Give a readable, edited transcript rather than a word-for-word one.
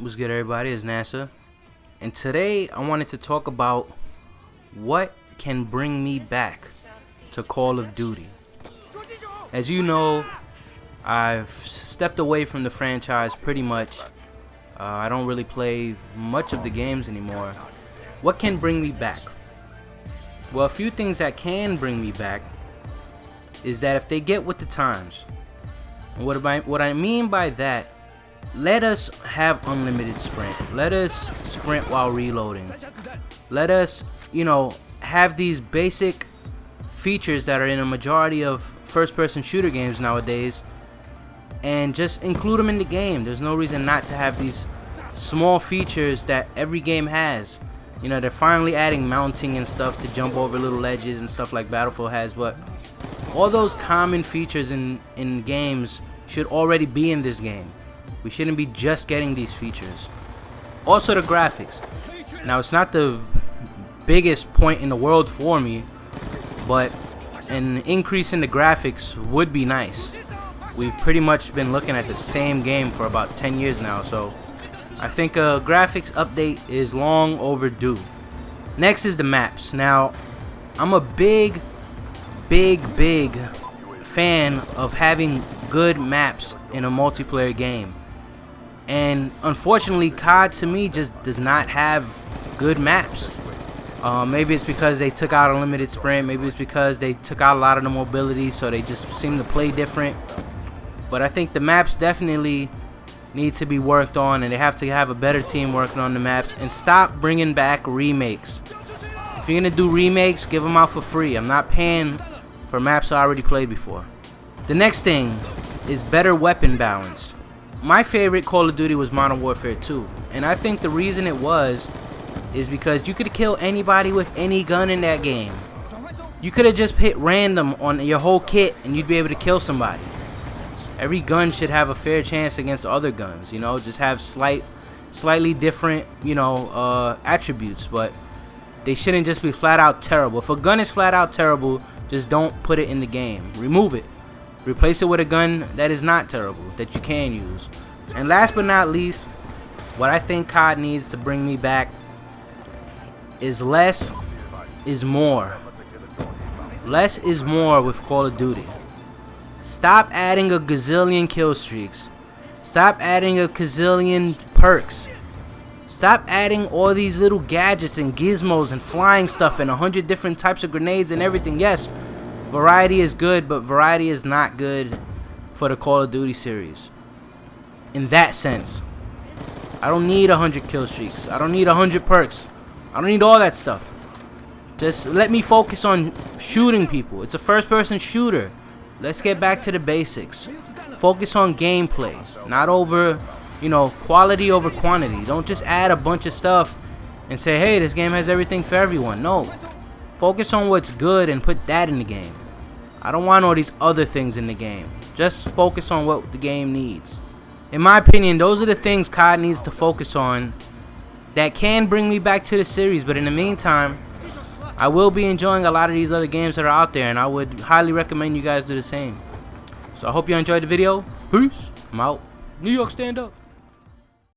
What's good, everybody? It's NASA, and today I wanted to talk about what can bring me back to Call of Duty. As you know, I've stepped away from the franchise pretty much. I don't really play much of the games anymore. What can bring me back? Well, a few things that can bring me back is that if they get with the times. And what I mean by that, let us have unlimited sprint. Let us sprint while reloading. Let us, have these basic features that are in a majority of first-person shooter games nowadays, and just include them in the game. There's no reason not to have these small features that every game has. They're finally adding mounting and stuff to jump over little ledges and stuff like Battlefield has, but all those common features in games should already be in this game. We shouldn't be just getting these features. Also, the graphics. Now, it's not the biggest point in the world for me, but an increase in the graphics would be nice. We've pretty much been looking at the same game for about 10 years now, so I think a graphics update is long overdue. Next is the maps. Now, I'm a big fan of having good maps in a multiplayer game. And unfortunately, COD to me just does not have good maps. Maybe it's because they took out unlimited sprint. Maybe it's because they took out a lot of the mobility, so they just seem to play different. But I think the maps definitely need to be worked on, and they have to have a better team working on the maps, and stop bringing back remakes. If you're gonna do remakes, give them out for free. I'm not paying for maps I already played before. The next thing is better weapon balance. My favorite Call of Duty was Modern Warfare 2, and I think the reason it was is because you could kill anybody with any gun in that game. You could have just hit random on your whole kit and you'd be able to kill somebody. Every gun should have a fair chance against other guns, just have slightly different, attributes, but they shouldn't just be flat out terrible. If a gun is flat out terrible, just don't put it in the game. Remove it. Replace it with a gun that is not terrible, that you can use. And last but not least, what I think COD needs to bring me back is less is more. Less is more with Call of Duty. Stop adding a gazillion kill streaks. Stop adding a gazillion perks. Stop adding all these little gadgets and gizmos and flying stuff and 100 different types of grenades and everything. Yes, variety is good, but variety is not good for the Call of Duty series. In that sense, I don't need 100 kill streaks. I don't need 100 perks. I don't need all that stuff. Just let me focus on shooting people. It's a first-person shooter. Let's get back to the basics. Focus on gameplay, not over, quality over quantity. Don't just add a bunch of stuff and say, hey, this game has everything for everyone. No. Focus on what's good and put that in the game. I don't want all these other things in the game. Just focus on what the game needs. In my opinion, those are the things COD needs to focus on that can bring me back to the series. But in the meantime, I will be enjoying a lot of these other games that are out there, and I would highly recommend you guys do the same. So I hope you enjoyed the video. Peace. I'm out. New York, stand up.